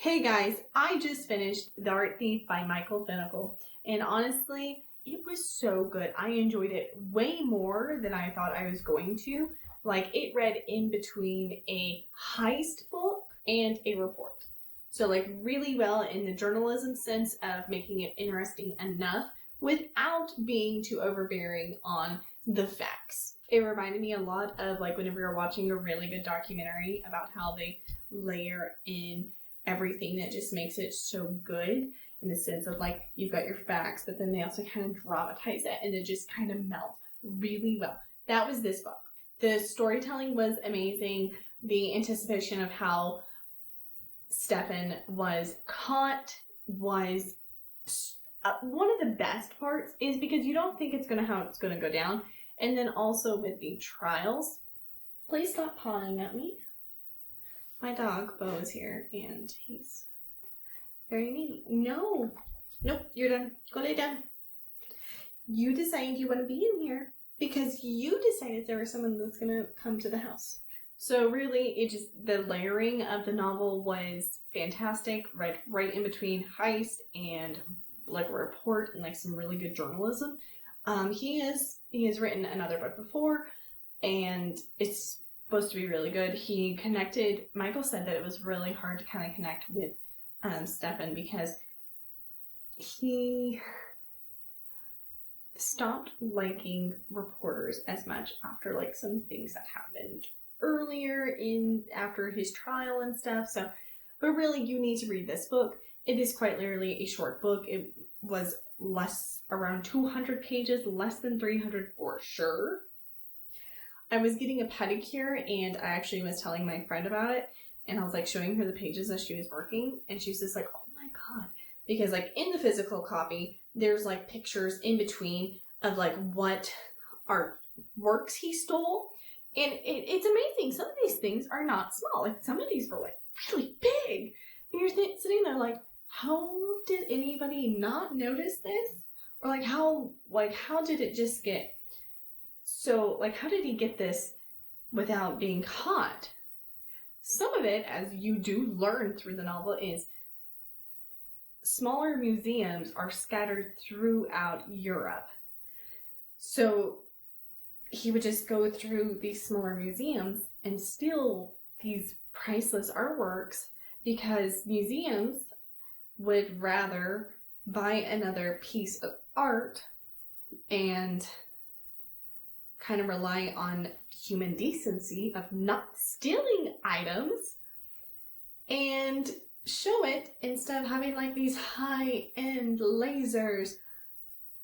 Hey guys, I just finished The Art Thief by Michael Finnegal, and honestly, it was so good. I enjoyed it way more than I thought I was going to. Like, it read in between a heist book and a report. So, like, really well in the journalism sense of making it interesting enough without being too overbearing on the facts. It reminded me a lot of, like, whenever you're watching a really good documentary about how they layer in everything that just makes it so good in the sense of, like, you've got your facts, but then they also kind of dramatize it and it just kind of melts really well. That was this book. The storytelling was amazing. The anticipation of how Stefan was caught was one of the best parts, is because you don't think it's how it's going to go down. And then also with the trials. Please stop pawing at me. My dog, Bo, is here, and he's very needy. No. Nope, you're done. Go lay down. You decided you want to be in here because you decided there was someone that's going to come to the house. So really, the layering of the novel was fantastic, right in between heist and, like, a report and, like, some really good journalism. He has written another book before, and it's supposed to be really good. Michael said that it was really hard to kind of connect with Stefan because he stopped liking reporters as much after, like, some things that happened earlier after his trial and stuff. So, but really, you need to read this book. It is quite literally a short book. It was around 200 pages, less than 300 for sure. I was getting a pedicure, and I actually was telling my friend about it, and I was, like, showing her the pages as she was working, and she was just like, oh my god, because, like, in the physical copy, there's, like, pictures in between of, like, what artworks he stole, and it's amazing. Some of these things are not small. Like, some of these were, like, really big, and you're sitting there like, how did anybody not notice this? Or, like, how did it just get so, like, how did he get this without being caught? Some of it, as you do learn through the novel, is smaller museums are scattered throughout Europe. So he would just go through these smaller museums and steal these priceless artworks because museums would rather buy another piece of art and kind of rely on human decency of not stealing items and show it instead of having, like, these high-end lasers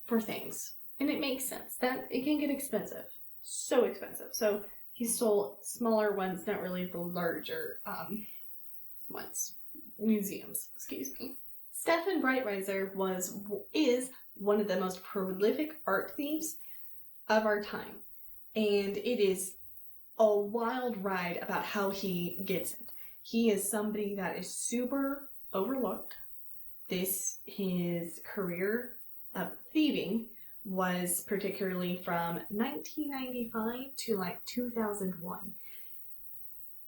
for things. And it makes sense that it can get expensive. So expensive. So he stole smaller ones, not really the larger ones. Museums, excuse me. Stéphane Breitwieser is one of the most prolific art thieves of our time. And it is a wild ride about how he gets it. He is somebody that is super overlooked. His career of thieving was particularly from 1995 to, like, 2001.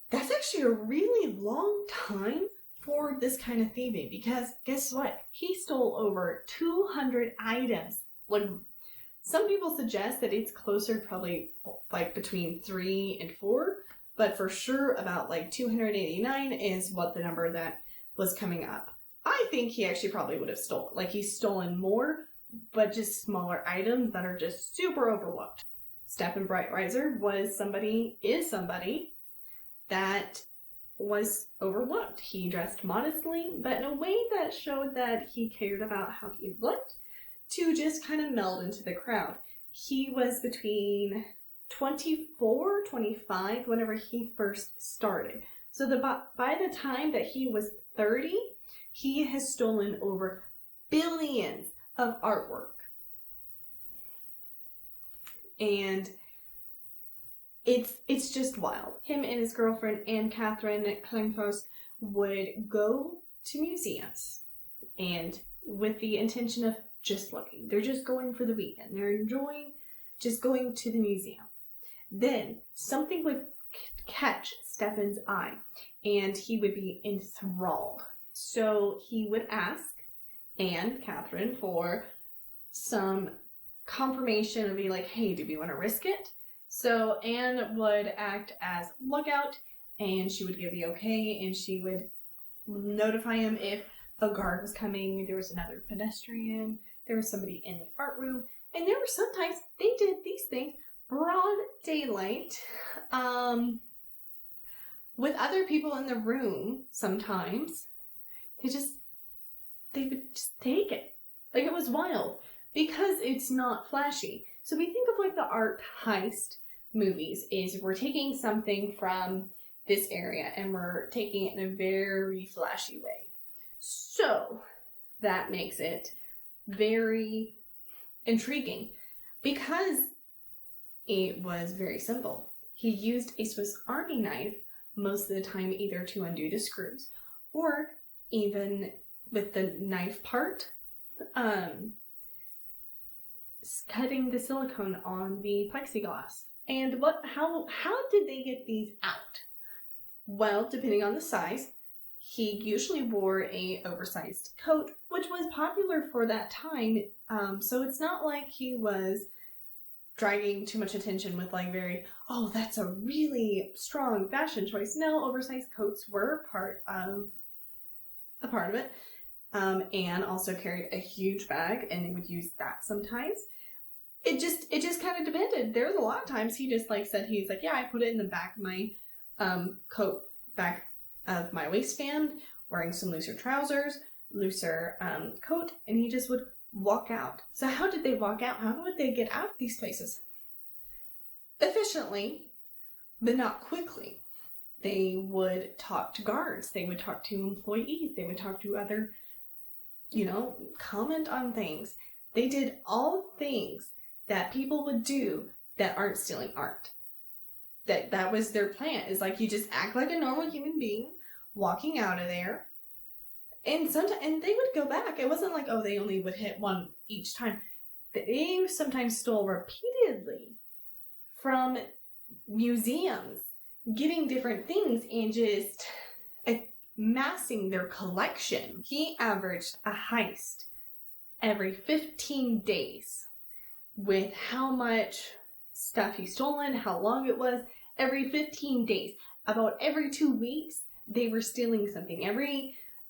That's actually a really long time for this kind of thieving, because guess what? He stole over 200 items. Like, some people suggest that it's closer, probably, like, between 3 and 4, but for sure about, like, 289 is what the number that was coming up. I think he actually probably would have stolen, like, he's stolen more, but just smaller items that are just super overlooked. Stéphane Breitwieser is somebody that was overlooked. He dressed modestly, but in a way that showed that he cared about how he looked, to just kind of meld into the crowd. He was between 24, 25 whenever he first started. So by the time that he was 30, he has stolen over billions of artwork. And it's just wild. Him and his girlfriend, Anne-Catherine Klingfos, would go to museums, and with the intention of just looking. They're just going for the weekend. They're enjoying just going to the museum. Then something would catch Stefan's eye, and he would be enthralled. So he would ask Anne, Catherine, for some confirmation and be like, hey, do we want to risk it? So Anne would act as lookout, and she would give the okay, and she would notify him if a guard was coming, there was another pedestrian, there was somebody in the art room, and there were sometimes they did these things broad daylight, with other people in the room. Sometimes they would just take it. Like, it was wild because it's not flashy. So we think of like the art heist movies is we're taking something from this area and we're taking it in a very flashy way. So that makes it very intriguing because it was very simple. He used a Swiss Army knife most of the time, either to undo the screws or even with the knife part, cutting the silicone on the plexiglass. And how did they get these out? Well, depending on the size, he usually wore a oversized coat, which was popular for that time. So it's not like he was dragging too much attention with like that's a really strong fashion choice. No, oversized coats were a part of it. Anne also carried a huge bag, and they would use that sometimes. It just kind of depended. There was a lot of times he just said he's like, yeah, I put it in the back of my coat, back of my waistband, wearing some looser trousers, looser coat, and he just would walk out. So how did they walk out? How would they get out of these places? Efficiently, but not quickly. They would talk to guards. They would talk to employees. They would talk to other, comment on things. They did all things that people would do that aren't stealing art. That was their plan. Is like, you just act like a normal human being walking out of there. And they would go back. It wasn't like, they only would hit one each time. They sometimes stole repeatedly from museums, getting different things and just amassing their collection. He averaged a heist every 15 days with how much stuff he stolen, how long it was. Every 15 days. About every 2 weeks, they were stealing something.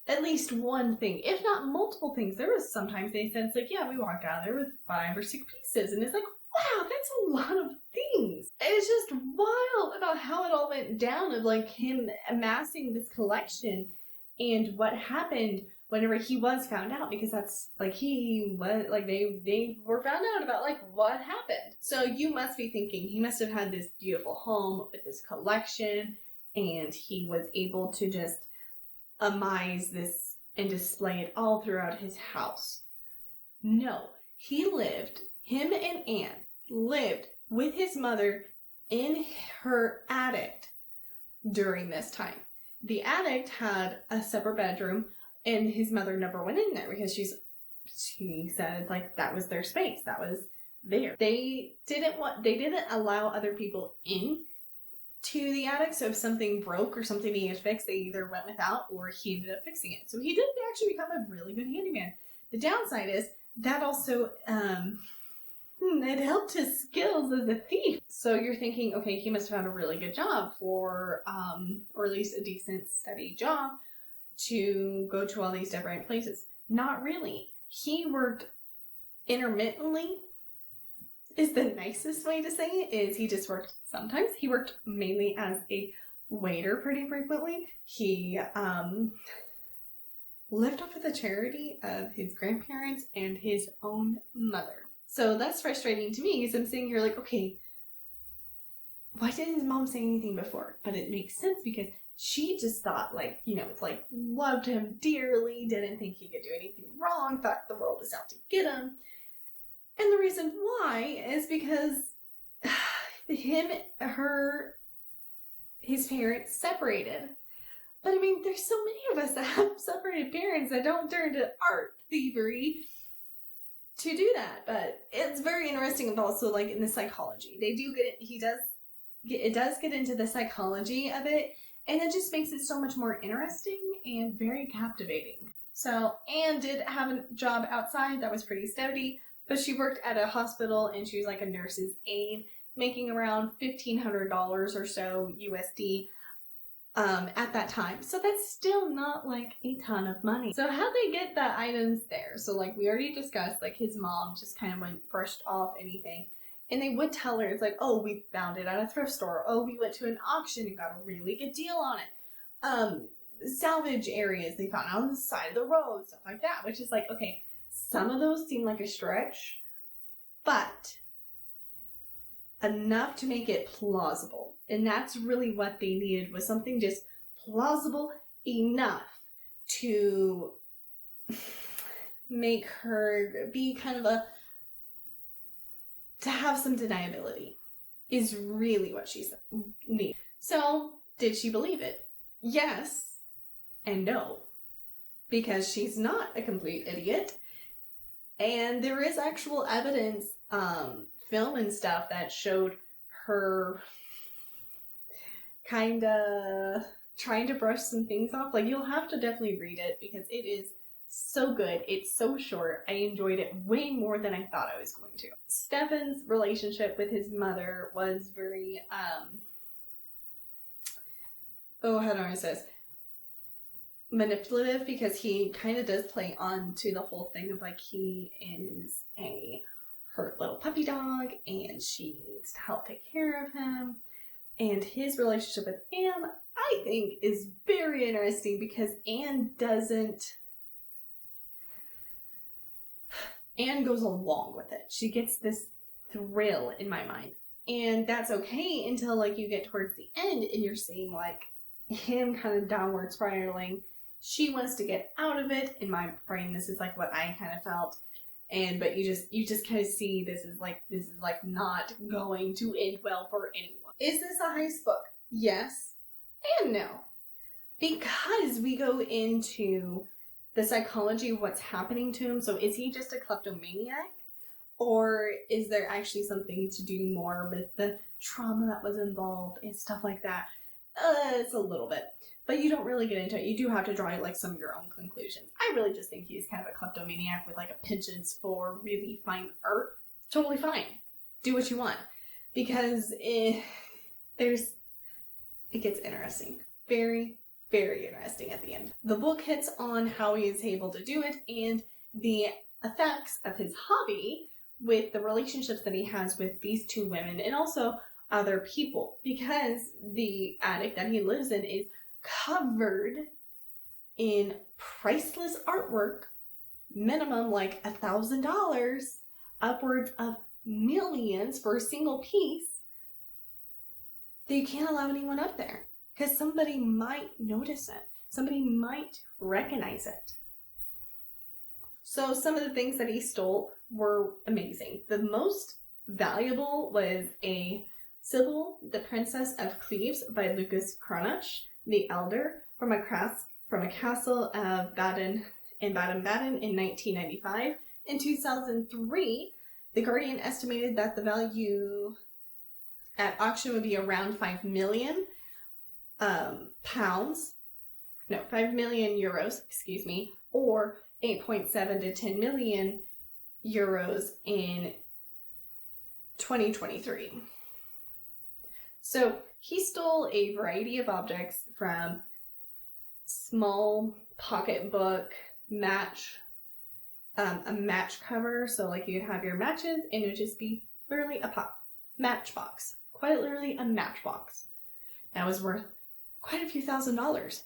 At least one thing, if not multiple things. There was sometimes they said, it's like, yeah, we walked out there with 5 or 6 pieces. And it's like, wow, that's a lot of things. It's just wild about how it all went down of him amassing this collection and what happened whenever he was found out, because that's he was they were found out about what happened. So you must be thinking he must have had this beautiful home with this collection, and he was able to just amaze this and display it all throughout his house. No, him and Anne lived with his mother in her attic during this time. The attic had a separate bedroom, and his mother never went in there because she said that was their space. That was there. They didn't allow other people in to the attic, so if something broke or something needed fixed, they either went without or he ended up fixing it. So he did actually become a really good handyman. The downside is that also it helped his skills as a thief. So you're thinking, okay, he must have found a really good job or at least a decent steady job to go to all these different places. Not really. He worked intermittently, is the nicest way to say it. Is he just worked sometimes. He worked mainly as a waiter pretty frequently. He lived off of the charity of his grandparents and his own mother. So that's frustrating to me because I'm sitting here okay, why didn't his mom say anything before? But it makes sense because she just thought loved him dearly, didn't think he could do anything wrong, thought the world was out to get him. And the reason why is because his parents separated. But I mean, there's so many of us that have separated parents that don't turn to art thievery to do that. But it's very interesting also in the psychology. It does get into the psychology of it And it just makes it so much more interesting and very captivating. So Anne did have a job outside that was pretty steady, but she worked at a hospital and she was like a nurse's aide, making around $1,500 or so USD at that time. So that's still not like a ton of money. So how'd they get the items there? So like we already discussed, like his mom just kind of brushed off anything. And they would tell her, it's like, oh, we found it at a thrift store. Oh, we went to an auction and got a really good deal on it. Salvage areas they found on the side of the road, stuff like that, which is like, okay, some of those seem like a stretch, but enough to make it plausible. And that's really what they needed, was something just plausible enough to make her be kind of to have some deniability, is really what she needed. So, did she believe it? Yes and no, because she's not a complete idiot. And there is actual evidence, film and stuff, that showed her kind of trying to brush some things off. Like, you'll have to definitely read it because it is so good. It's so short. I enjoyed it way more than I thought I was going to. Stephane's relationship with his mother was very, how do I say this? Manipulative, because he kind of does play on to the whole thing of like he is a hurt little puppy dog and she needs to help take care of him. And his relationship with Anne, I think, is very interesting because Anne goes along with it. She gets this thrill in my mind. And that's okay until like you get towards the end and you're seeing like him kind of downward spiraling. She wants to get out of it. In my brain, this is like what I kind of felt. But you just kind of see this is like not going to end well for anyone. Is this a heist book? Yes and no. Because we go into the psychology of what's happening to him. So is he just a kleptomaniac? Or is there actually something to do more with the trauma that was involved and stuff like that? It's a little bit. But you don't really get into it. You do have to draw like some of your own conclusions. I really just think he's kind of a kleptomaniac with like a penchant for really fine art. Totally fine. Do what you want. Because it gets interesting. Very, very interesting at the end. The book hits on how he is able to do it and the effects of his hobby with the relationships that he has with these two women and also other people, because the attic that he lives in is covered in priceless artwork, minimum like $1,000, upwards of millions for a single piece, that you can't allow anyone up there because somebody might notice it. Somebody might recognize it. So some of the things that he stole were amazing. The most valuable was a Sybil, the Princess of Cleves by Lucas Cranach the Elder from a castle of Baden in Baden-Baden in 1995. In 2003, The Guardian estimated that the value at auction would be around 5 million pounds. No, 5 million euros, excuse me, or 8.7 to 10 million euros in 2023. So he stole a variety of objects from small pocketbook match, a match cover. So like you'd have your matches and it would just be literally a matchbox. Quite literally a matchbox. That was worth quite a few $1,000s.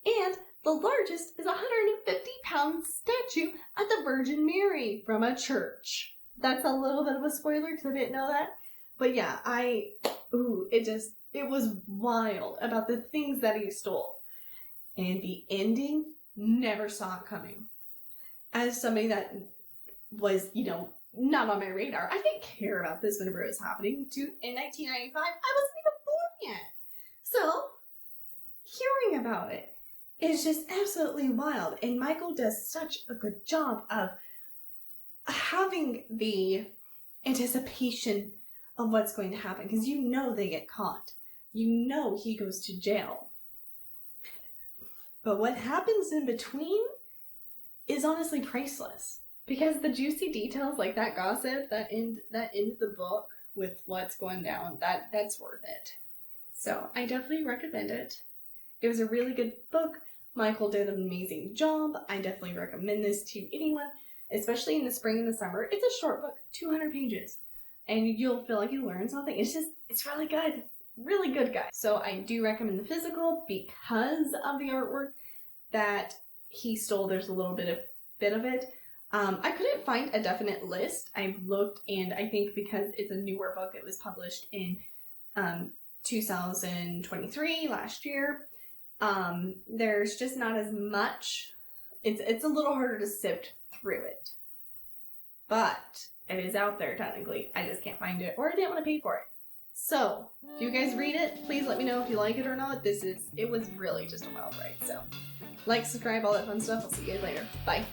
And the largest is a 150-pound statue of the Virgin Mary from a church. That's a little bit of a spoiler because I didn't know that. But yeah, it was wild about the things that he stole. And the ending, never saw it coming. As somebody that was, not on my radar, I didn't care about this whenever it was happening. In 1995, I wasn't even born yet. So, hearing about it is just absolutely wild. And Michael does such a good job of having the anticipation of what's going to happen. Because they get caught. He goes to jail. But what happens in between is honestly priceless. Because the juicy details, like that gossip that end the book with what's going down, that's worth it. So I definitely recommend it. It was a really good book. Michael did an amazing job. I definitely recommend this to anyone, especially in the spring and the summer. It's a short book, 200 pages, and you'll feel like you learned something. It's really good. Really good, guys. So I do recommend the physical because of the artwork that he stole. There's a little bit of it. I couldn't find a definite list. I've looked, and I think because it's a newer book, it was published in 2023, last year. There's just not as much. It's a little harder to sift through it. But it is out there technically. I just can't find it, or I didn't want to pay for it. So, if you guys read it, please let me know if you like it or not. It was really just a wild ride. So, like, subscribe, all that fun stuff. I'll see you guys later. Bye.